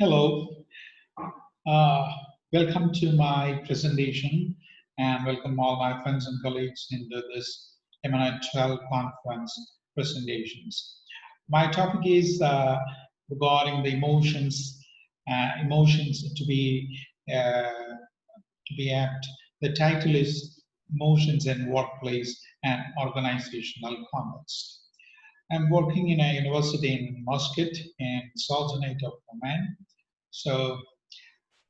Hello, uh, welcome to my presentation and welcome all my friends and colleagues into this EMONET 12 conference presentations. My topic is regarding the emotions to be apt. The title is Emotions in Workplace and Organizational Context. I'm working in a university in Muscat in Sultanate of Oman. So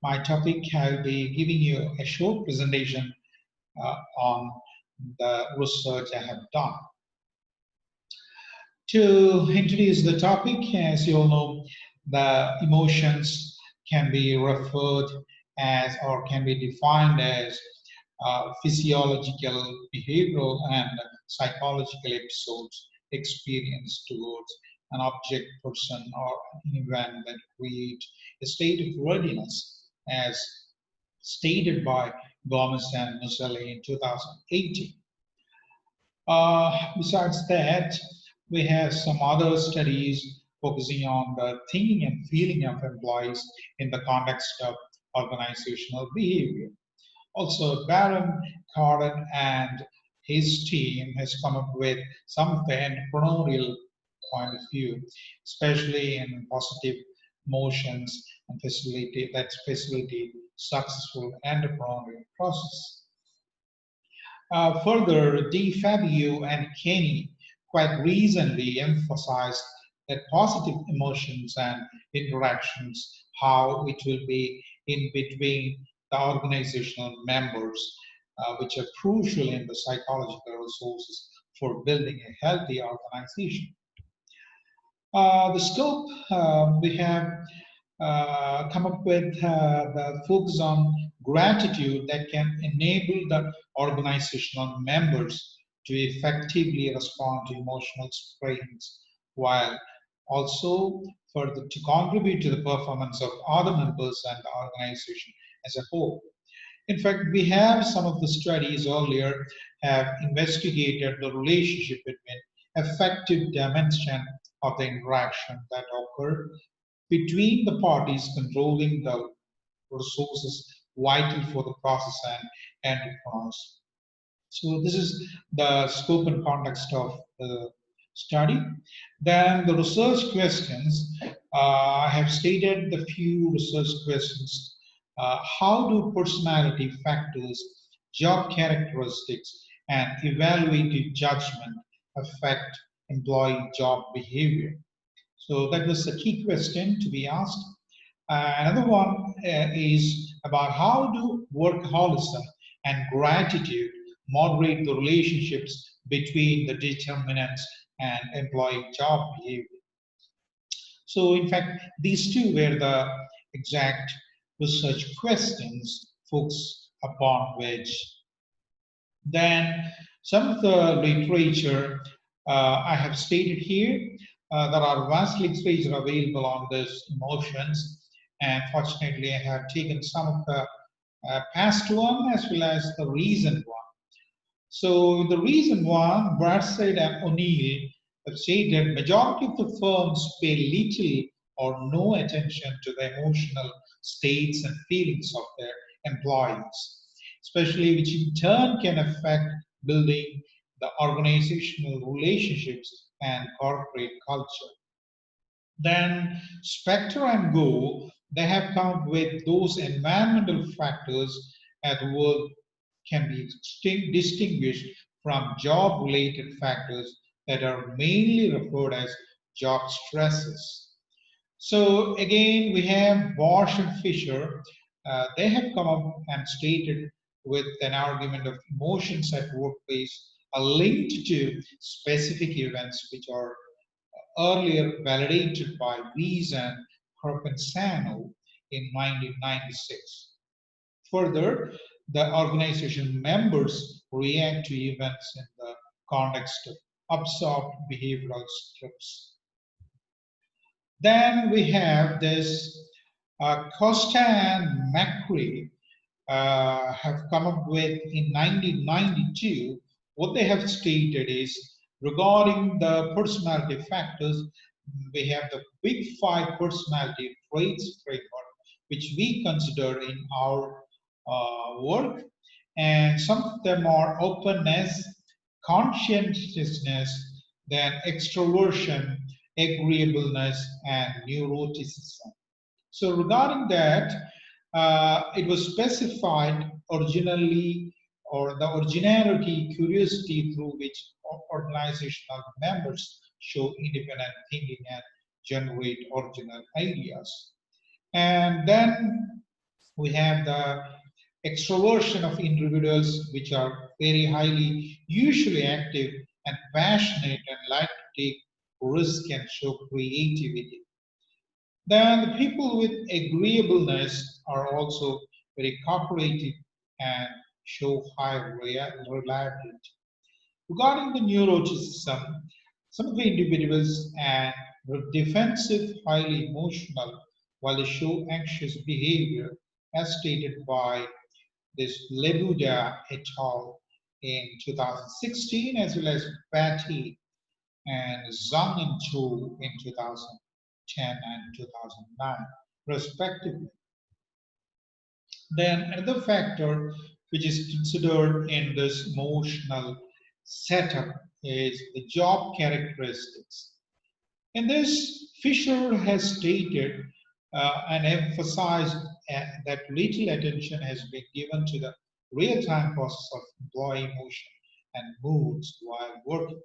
my topic, I'll be giving you a short presentation on the research I have done. To introduce the topic, as you all know, the emotions can be referred as or can be defined as physiological, behavioral, and psychological episodes experienced towards an object, person, or an event that create a state of readiness, as stated by Gomez and Muselli in 2018. Besides that, we have some other studies focusing on the thinking and feeling of employees in the context of organizational behavior. Also, Baron Carden and his team has come up with some of the entrepreneurial point of view, especially in positive motions and facilitate successful entrepreneurial process. Further, D. Fabio and Kenny quite recently emphasized that positive emotions and interactions, how it will be in between the organizational members, which are crucial in the psychological resources for building a healthy organization. The scope we have come up with the focus on gratitude that can enable the organizational members to effectively respond to emotional strains while also further to contribute to the performance of other members and the organization as a whole. In fact, we have some of the studies earlier have investigated the relationship between effective dimension of the interaction that occur between the parties controlling the resources vital for the process and enterprise. So this is the scope and context of the study. Then the research questions, I have stated the few research questions. How do personality factors, job characteristics, and evaluative judgment affect employee job behavior? So that was the key question to be asked. Another one is about how do workaholism and gratitude moderate the relationships between the determinants and employee job behavior. So in fact, these two were the exact research questions focused upon which. Then some of the literature I have stated here. There are vast literature available on this emotions, and fortunately, I have taken some of the past one as well as the recent one. So the recent one, Bradside and O'Neill have stated majority of the firms pay little or no attention to the emotional states and feelings of their employees, especially which in turn can affect building the organizational relationships and corporate culture. Then Spector and Go, they have come up with those environmental factors at work can be distinguished from job-related factors that are mainly referred as job stresses. So again, we have Bosch and Fisher. They have come up and stated with an argument of emotions at workplace are linked to specific events which are earlier validated by Weiss and Corpensano in 1996. Further, the organization members react to events in the context of absorbed behavioral scripts. Then we have this Costa and McCree have come up with in 1992. What they have stated is regarding the personality factors, we have the big five personality traits framework, which we consider in our work. And some of them are openness, conscientiousness, then extroversion, agreeableness, and neuroticism. So regarding that, it was specified originally, or the originality, curiosity through which organizational members show independent thinking and generate original ideas. And then we have the extroversion of individuals, which are very highly usually active and passionate and like to take risk and show creativity. Then the people with agreeableness are also very cooperative and show high reliability. Regarding the neuroticism, some of the individuals are defensive, highly emotional, while they show anxious behavior, as stated by this Lebuda et al. In 2016, as well as Batty and Zhang and Chu in 2010 and 2009, respectively. Then another factor which is considered in this emotional setup is the job characteristics. In this, Fisher has stated and emphasized that little attention has been given to the real-time process of employee emotion and moods while working.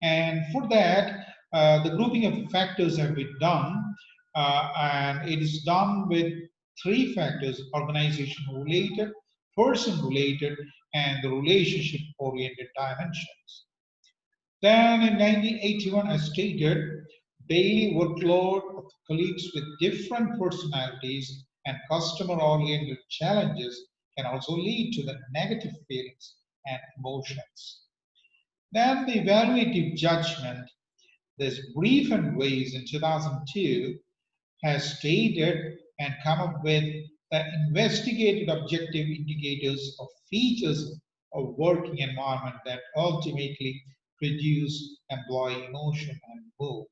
And for that, the grouping of factors have been done, and it is done with three factors: organization related, person related, and the relationship oriented dimensions. Then in 1981, as stated, daily workload of colleagues with different personalities and customer oriented challenges can also lead to the negative feelings and emotions. Then the evaluative judgment, this Brief and Weiss in 2002 has stated and come up with the investigated objective indicators of features of working environment that ultimately produce employee emotion and mood.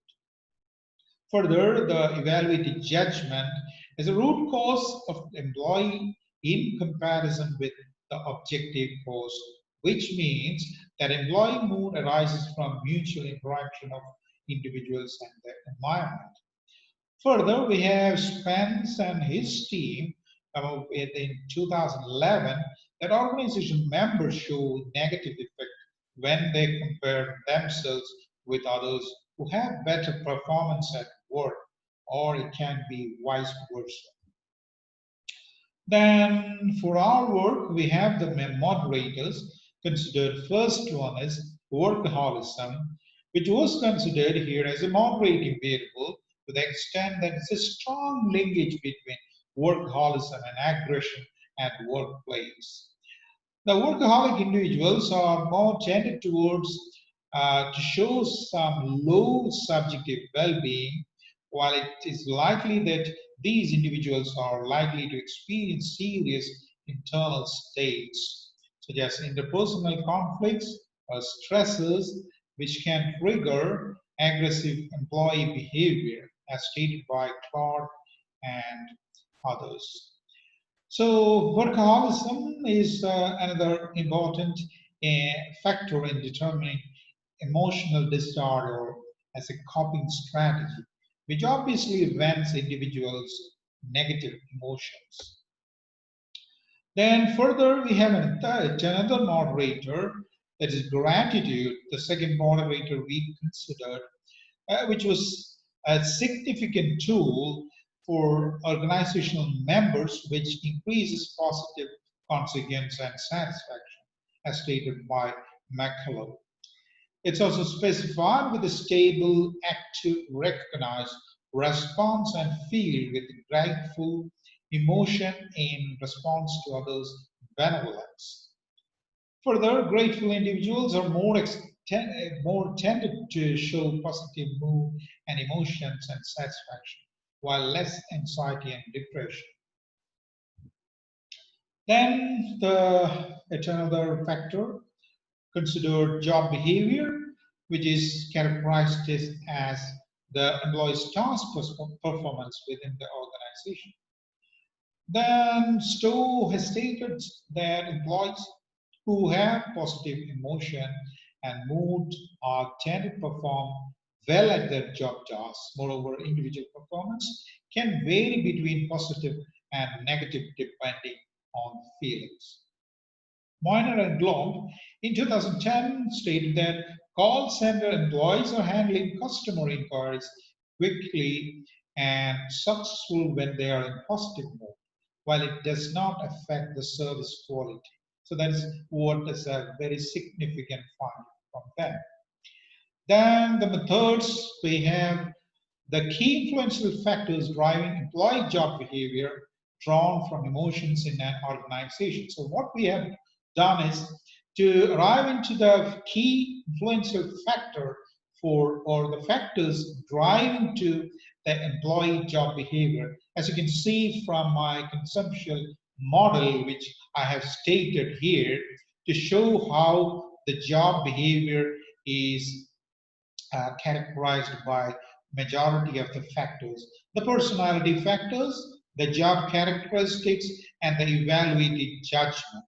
Further, the evaluative judgment is a root cause of employee in comparison with the objective cause, which means that employee mood arises from mutual interaction of individuals and their environment. Further, we have Spence and his team come up with in 2011 that organization members show negative effect when they compare themselves with others who have better performance at work, or it can be vice versa. Then for our work, we have the moderators considered. First one is workaholism, which was considered here as a moderating variable to the extent that it's a strong linkage between workaholism and aggression at workplace. The workaholic individuals are more tended towards to show some low subjective well-being, while it is likely that these individuals are likely to experience serious internal states, such as interpersonal conflicts or stresses, which can trigger aggressive employee behavior, as stated by Clark and others. So workaholism is another important factor in determining emotional disorder as a coping strategy, which obviously vents individuals' negative emotions. Then further, we have another moderator, that is gratitude, the second moderator we considered, which was a significant tool for organizational members, which increases positive consequence and satisfaction, as stated by McCullough. It's also specified with a stable, active, recognized response and feel with grateful emotion in response to others' benevolence. Further, grateful individuals are more tended to show positive mood and emotions and satisfaction, while less anxiety and depression. Then it's another factor considered job behavior, which is characterized as the employee's task performance within the organization. Then Stowe has stated that employees who have positive emotion and mood tend to perform well at their job tasks. Moreover, individual performance can vary between positive and negative depending on feelings. Moiner and Glomb in 2010 stated that call center employees are handling customer inquiries quickly and successful when they are in positive mode, while it does not affect the service quality. So that is what is a very significant finding from them. Then the methods, we have the key influential factors driving employee job behavior drawn from emotions in an organization. So what we have done is to arrive into the key influential factor for, or the factors driving to the employee job behavior. As you can see from my conceptual model, which I have stated here, to show how the job behavior is characterized by majority of the factors: the personality factors, the job characteristics, and the evaluated judgment.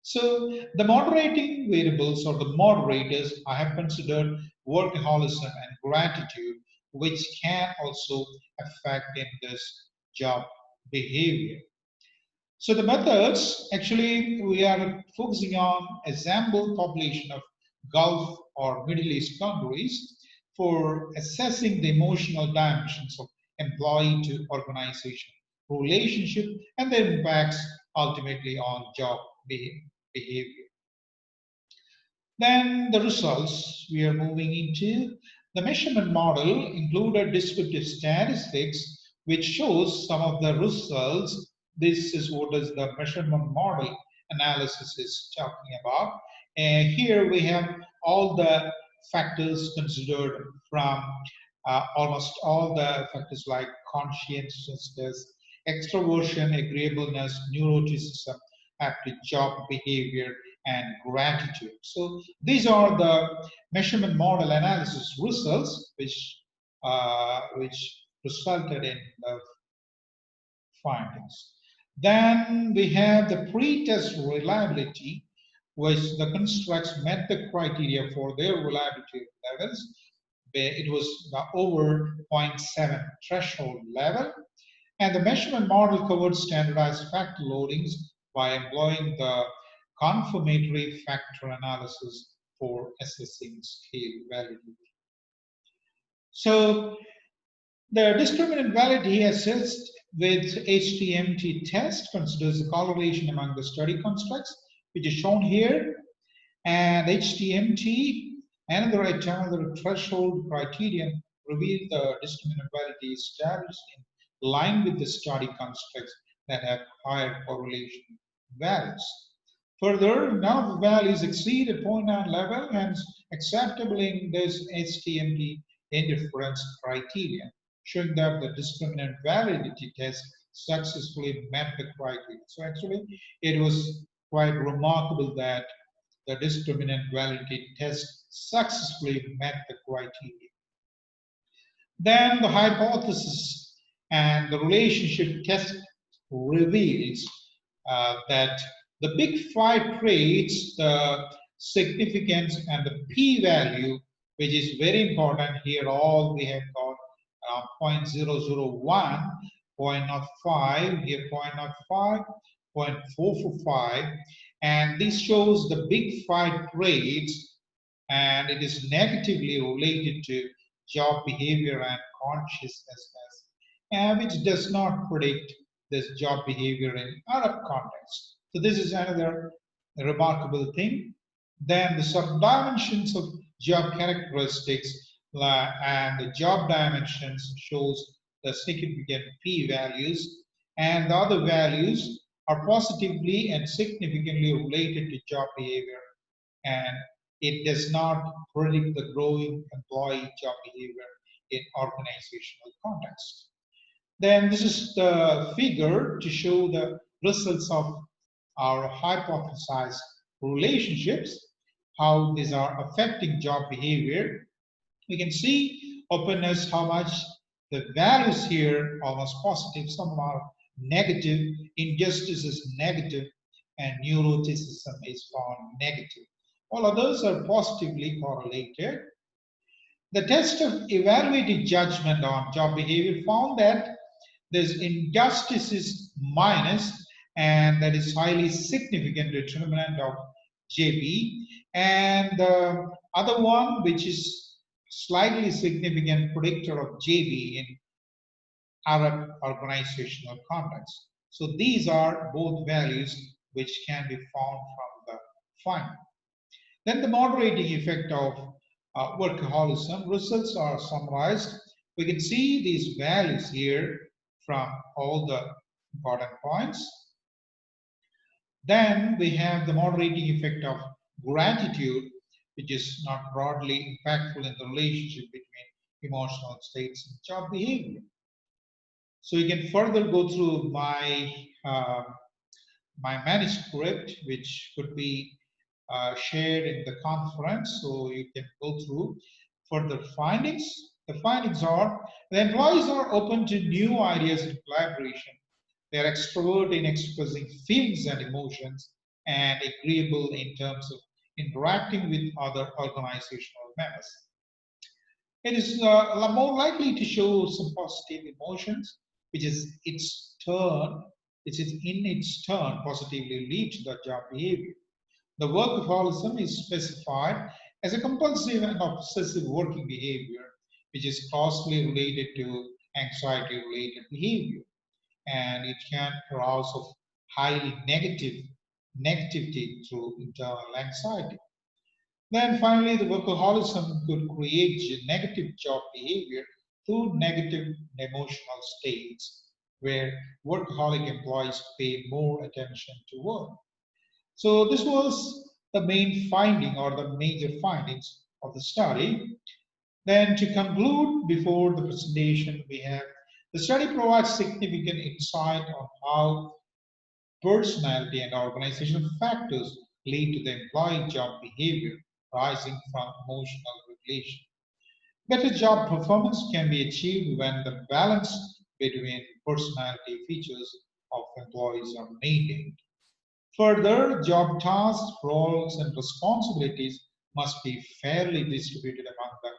So the moderating variables or the moderators, I have considered workaholism and gratitude, which can also affect in this job behavior. So the methods, actually, we are focusing on a sample population of Gulf or Middle East countries for assessing the emotional dimensions of employee to organization relationship and their impacts ultimately on job behavior. Then the results we are moving into. The measurement model included descriptive statistics, which shows some of the results. This is what is the measurement model analysis is talking about. And here we have all the factors considered from almost all the factors like conscientiousness, extroversion, agreeableness, neuroticism, active job behavior, and gratitude. So these are the measurement model analysis results which resulted in the findings. Then we have the pre-test reliability, which the constructs met the criteria for their reliability levels. It was the over zero point 0.7 threshold level. And the measurement model covered standardized factor loadings by employing the confirmatory factor analysis for assessing scale validity. So the discriminant validity assessed with HTMT test considers the correlation among the study constructs, which is shown here. And HTMT, another threshold criterion, revealed the discriminant validity established in line with the study constructs that have higher correlation values. Further, none of the values exceed a 0.9 level, hence acceptable in this HTMT interference criterion, showing that the discriminant validity test successfully met the criteria. So actually, it was quite remarkable that the discriminant validity test successfully met the criteria. Then the hypothesis and the relationship test reveals that the big five creates the significance and the p-value, which is very important here. All we have got 0.001, 0.05, here 0.05, 0.445, and this shows the big five traits, and it is negatively related to job behavior and consciousness, and which does not predict this job behavior in other contexts. So this is another remarkable thing. Then the sub-dimensions of job characteristics and the job dimensions shows the significant p-values, and the other values are positively and significantly related to job behavior, and it does not predict the growing employee job behavior in organizational context. Then this is the figure to show the results of our hypothesized relationships, how these are affecting job behavior. We can see openness, how much the values here are almost positive, some are negative, injustice is negative, and neuroticism is found negative. All others are positively correlated. The test of evaluated judgment on job behavior found that this injustice is minus, and that is highly significant determinant of JB. And the other one, which is slightly significant predictor of JB in Arab organizational context. So these are both values which can be found from the finding. Then the moderating effect of workaholism results are summarized. We can see these values here from all the important points. Then we have the moderating effect of gratitude, which is not broadly impactful in the relationship between emotional states and job behavior. So you can further go through my manuscript, which could be shared in the conference, so you can go through further findings. The findings are the employees are open to new ideas and collaboration. They're extrovert in expressing feelings and emotions, and agreeable in terms of interacting with other organizational members. It is more likely to show some positive emotions, which is in its turn positively lead to the job behavior. The workaholism is specified as a compulsive and obsessive working behavior, which is closely related to anxiety-related behavior, and it can arouse of highly negativity through internal anxiety. Then finally, the workaholism could create negative job behavior through negative emotional states, where workaholic employees pay more attention to work. So this was the main finding or the major findings of the study. Then to conclude before the presentation, we have the study provides significant insight on how personality and organizational factors lead to the employee job behavior arising from emotional regulation. Better job performance can be achieved when the balance between personality features of employees are maintained. Further, job tasks, roles, and responsibilities must be fairly distributed among the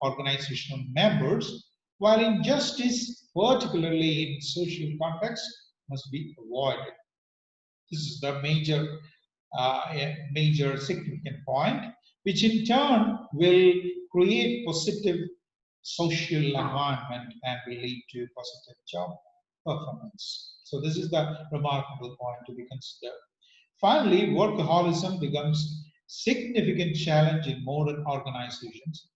organizational members, while injustice, particularly in social contexts, must be avoided. This is the major significant point, which in turn will create positive social environment and will lead to positive job performance. So this is the remarkable point to be considered. Finally, workaholism becomes significant challenge in modern organizations,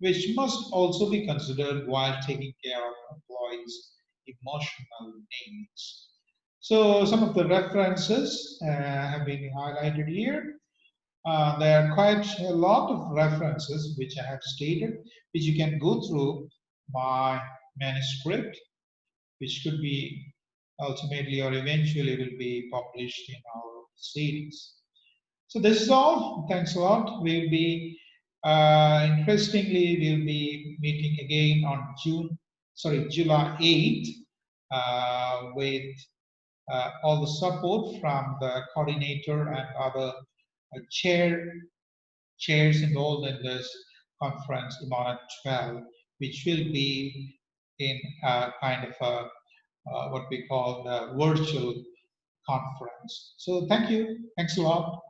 which must also be considered while taking care of employees' emotional needs. So some of the references have been highlighted here. There are quite a lot of references which I have stated, which you can go through my manuscript, which could be ultimately or eventually will be published in our series. So this is all. Thanks a lot. We'll be interestingly, we'll be meeting again on July 8th with all the support from the coordinator and other chairs involved in this conference, EMONET 12, which will be in a kind of a what we call the virtual conference. So thank you. Thanks a lot.